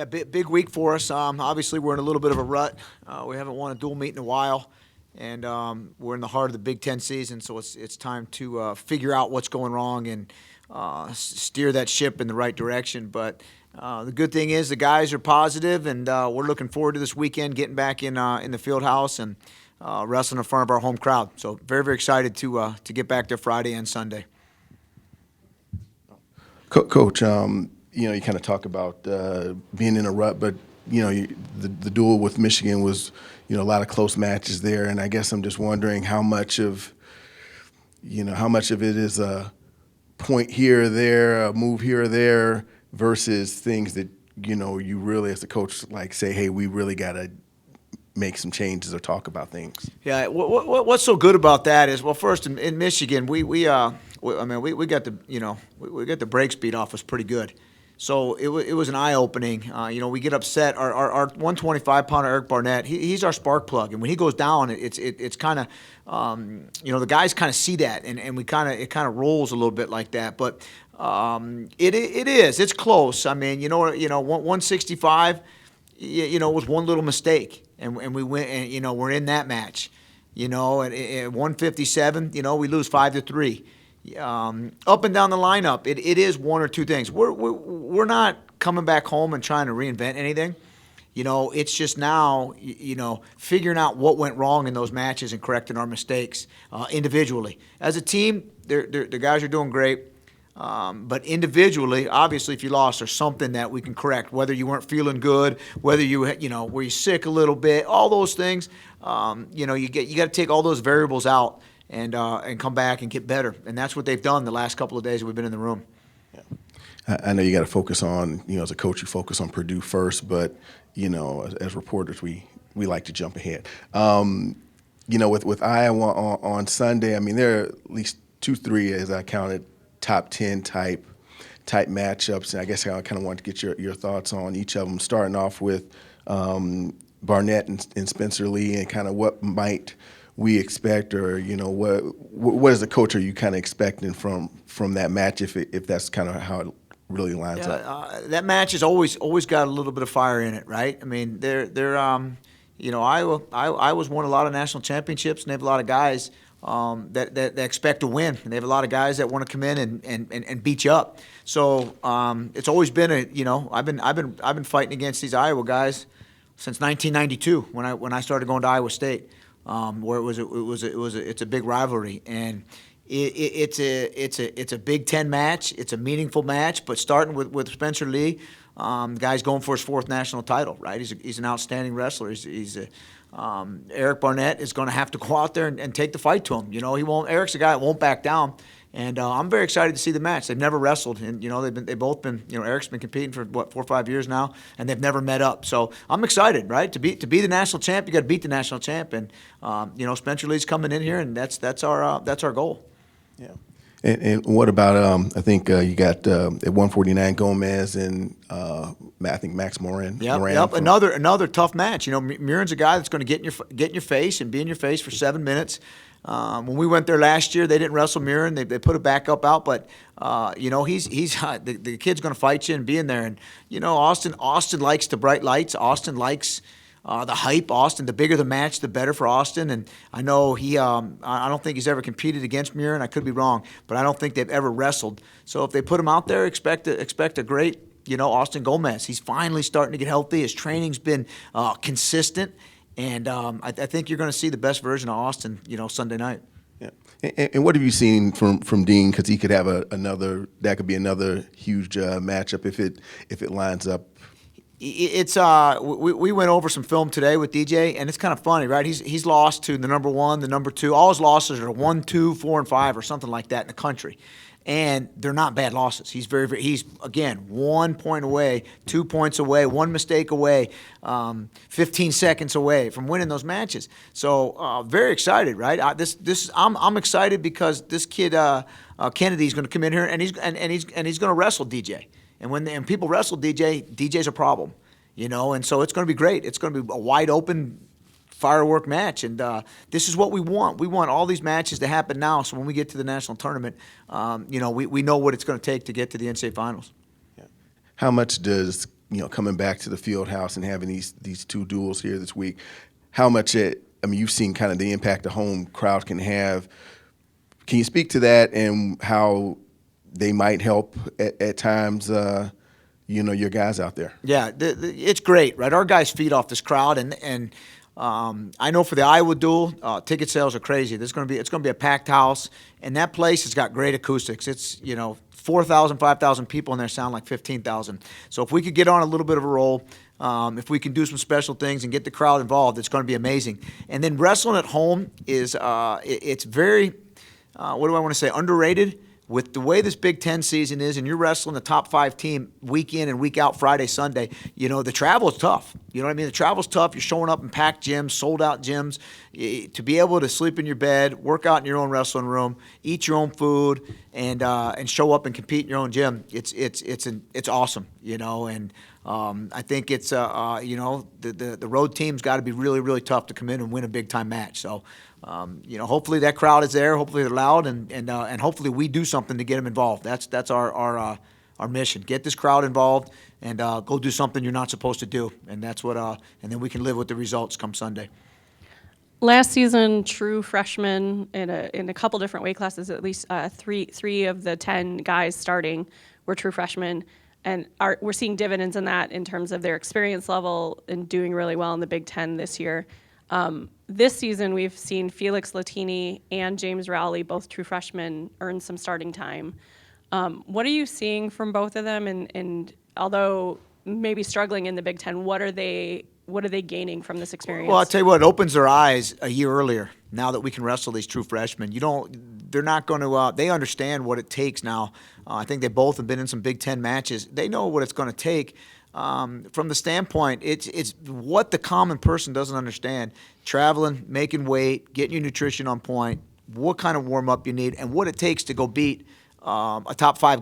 Yeah, big week for us. Obviously, we're in a little bit of a rut. We haven't won a dual meet in a while, and we're in the heart of the Big Ten season, so it's time to figure out what's going wrong and steer that ship in the right direction. But the good thing is the guys are positive, and we're looking forward to this weekend, getting back in the field house and wrestling in front of our home crowd. So very excited to get back there Friday and Sunday. Coach, you kind of talk about being in a rut, but the duel with Michigan was, a lot of close matches there, and I guess I'm just wondering how much of it is a point here or there, a move here or there, versus things that you really as a coach like say, hey, we really got to make some changes or talk about things. Yeah, what's so good about that is, well, first in Michigan, we got the break speed off us pretty good. So it was an eye-opening. We get upset. Our 125-pounder Eric Barnett, he's our spark plug, and when he goes down, it's kind of, the guys kind of see that, and it kind of rolls a little bit like that. But it's close. I mean, 165, it was one little mistake, and we went, and we're in that match. At 157, we lose 5-3. Up and down the lineup, it is one or two things. We're not coming back home and trying to reinvent anything. It's just now, figuring out what went wrong in those matches and correcting our mistakes individually. As a team, the guys are doing great. But individually, obviously, if you lost, there's something that we can correct. Whether you weren't feeling good, whether were you sick a little bit, all those things. You got to take all those variables out and come back and get better. And that's what they've done the last couple of days that we've been in the room. Yeah. I know you got to focus on, as a coach, you focus on Purdue first, but, as reporters, we like to jump ahead. With Iowa on Sunday, I mean, there are at least 2-3, as I counted, top 10 type matchups. And I guess I kind of wanted to get your thoughts on each of them, starting off with Barnett and Spencer Lee, and kind of what might we expect, or what as a coach are you kind of expecting from that match, if that's kind of how it really lines up? That match has always got a little bit of fire in it, right? I mean, Iowa's won a lot of national championships, and they have a lot of guys that expect to win, and they have a lot of guys that want to come in and beat you up. So it's always been I've been fighting against these Iowa guys since 1992 when I started going to Iowa State. Where it's a big rivalry, and it's a Big Ten match. It's a meaningful match. But starting with Spencer Lee, the guy's going for his fourth national title, right? He's an outstanding wrestler. Eric Barnett is going to have to go out there and take the fight to him. Eric's a guy that won't back down. And I'm very excited to see the match. They've never wrestled, and they've both been. Eric's been competing for 4 or 5 years now, and they've never met up. So I'm excited, right? To be the national champ, you got to beat the national champ, and Spencer Lee's coming in here, and that's our goal. Yeah. And what about I think you got at 149 Gomez and I think Max Moran. Yep. Another tough match. Murin's a guy that's going to get in your face and be in your face for 7 minutes. When we went there last year, they didn't wrestle Murin. They put a backup out, but he's the kid's going to fight you and be in there. And Austin likes the bright lights. Austin likes the hype. Austin, the bigger the match, the better for Austin. And I know I don't think he's ever competed against Murin. I could be wrong, but I don't think they've ever wrestled. So if they put him out there, expect a great Austin Gomez. He's finally starting to get healthy. His training's been consistent. And I think you're going to see the best version of Austin, Sunday night. Yeah. And what have you seen from Dean? Because he could have another huge matchup if it lines up. It's we went over some film today with DJ, and it's kind of funny, right? He's lost to the number 1, the number 2. All his losses are 1, 2, 4, and 5, or something like that in the country. And they're not bad losses. He's he's again 1 point away, 2 points away, 1 mistake away, 15 seconds away from winning those matches. So very excited, right? I'm excited because this kid Kennedy's going to come in here and he's going to wrestle DJ. And when people wrestle DJ's a problem, And so it's going to be great. It's going to be a wide open firework match, and this is what we want. We want all these matches to happen now, so when we get to the national tournament, we know what it's going to take to get to the NCAA finals. Yeah. How much does coming back to the field house and having these two duels here this week, how much you've seen kind of the impact the home crowd can have. Can you speak to that and how they might help at times, your guys out there? Yeah, it's great, right? Our guys feed off this crowd, and I know for the Iowa duel, ticket sales are crazy. It's going to be a packed house, and that place has got great acoustics. It's 4,000, 5,000 people in there sound like 15,000. So if we could get on a little bit of a roll, if we can do some special things and get the crowd involved, it's going to be amazing. And then wrestling at home is it's very what do I want to say, underrated. With the way this Big Ten season is, and you're wrestling the top 5 team week in and week out, Friday, Sunday, the travel is tough. You know what I mean? The travel's tough. You're showing up in packed gyms, sold out gyms. To be able to sleep in your bed, work out in your own wrestling room, eat your own food, and show up and compete in your own gym, it's awesome. And I think it's the road team's got to be really, really tough to come in and win a big time match. So. Hopefully that crowd is there. Hopefully they're loud, and hopefully we do something to get them involved. That's our mission. Get this crowd involved and go do something you're not supposed to do, and that's what. And then we can live with the results come Sunday. Last season, true freshmen in a couple different weight classes, at least three of the 10 guys starting were true freshmen, and we're seeing dividends in that in terms of their experience level and doing really well in the Big Ten this year. This season, we've seen Felix Latini and James Rowley, both true freshmen, earn some starting time. What are you seeing from both of them? And although maybe struggling in the Big Ten, what are they gaining from this experience? Well, I'll tell you what, it opens their eyes a year earlier. Now that we can wrestle these true freshmen, they're not going to. They understand what it takes now. I think they both have been in some Big Ten matches. They know what it's going to take. From the standpoint, it's what the common person doesn't understand. Traveling, making weight, getting your nutrition on point, what kind of warm-up you need, and what it takes to go beat a top 5 a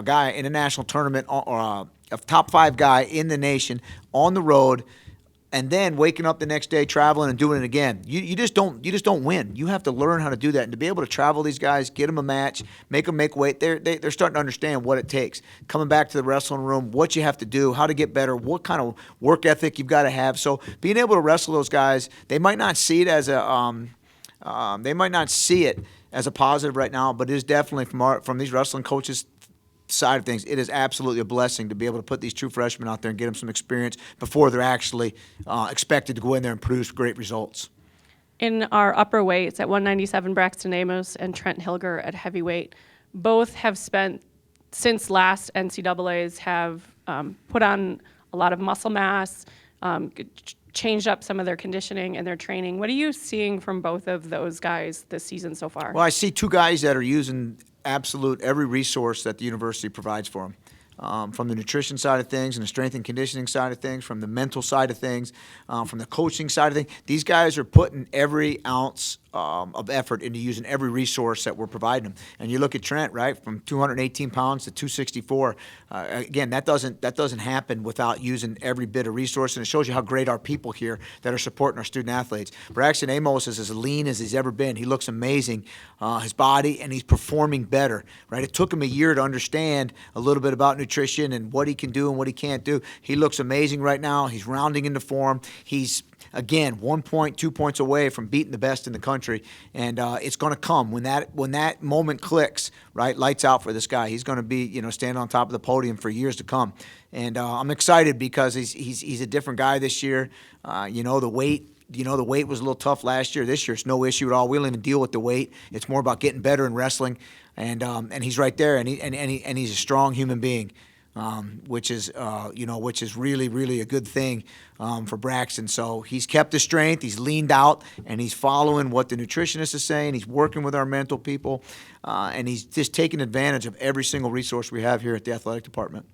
guy in a national tournament, or a top 5 guy in the nation on the road, and then waking up the next day, traveling and doing it again. You just don't win. You have to learn how to do that, and to be able to travel these guys, get them a match, make them make weight. They're starting to understand what it takes. Coming back to the wrestling room, what you have to do, how to get better, what kind of work ethic you've got to have. So being able to wrestle those guys, they might not see it as a positive right now, but it is definitely from these wrestling coaches' side of things, it is absolutely a blessing to be able to put these true freshmen out there and get them some experience before they're actually expected to go in there and produce great results. In our upper weights at 197, Braxton Amos and Trent Hilger at heavyweight, both have spent, since last NCAAs, have put on a lot of muscle mass, changed up some of their conditioning and their training. What are you seeing from both of those guys this season so far? Well, I see 2 guys that are using absolute every resource that the university provides for them. From the nutrition side of things and the strength and conditioning side of things, from the mental side of things, from the coaching side of things. These guys are putting every ounce of effort into using every resource that we're providing them. And you look at Trent, right, from 218 pounds to 264. Again, that doesn't happen without using every bit of resource, and it shows you how great our people here that are supporting our student athletes. Braxton Amos is as lean as he's ever been. He looks amazing, his body, and he's performing better, right? It took him a year to understand a little bit about nutrition and what he can do and what he can't do. He looks amazing right now. He's rounding into form. He's, again, 1 point, 2 points away from beating the best in the country, and it's going to come when that moment clicks. Right, lights out for this guy. He's going to be, standing on top of the podium for years to come, and I'm excited because he's a different guy this year. The weight. The weight was a little tough last year. This year, it's no issue at all. We don't even deal with the weight. It's more about getting better in wrestling, and he's right there, and he's a strong human being. Which is really, really a good thing for Braxton. So he's kept his strength, he's leaned out, and he's following what the nutritionist is saying. He's working with our mental people, and he's just taking advantage of every single resource we have here at the athletic department.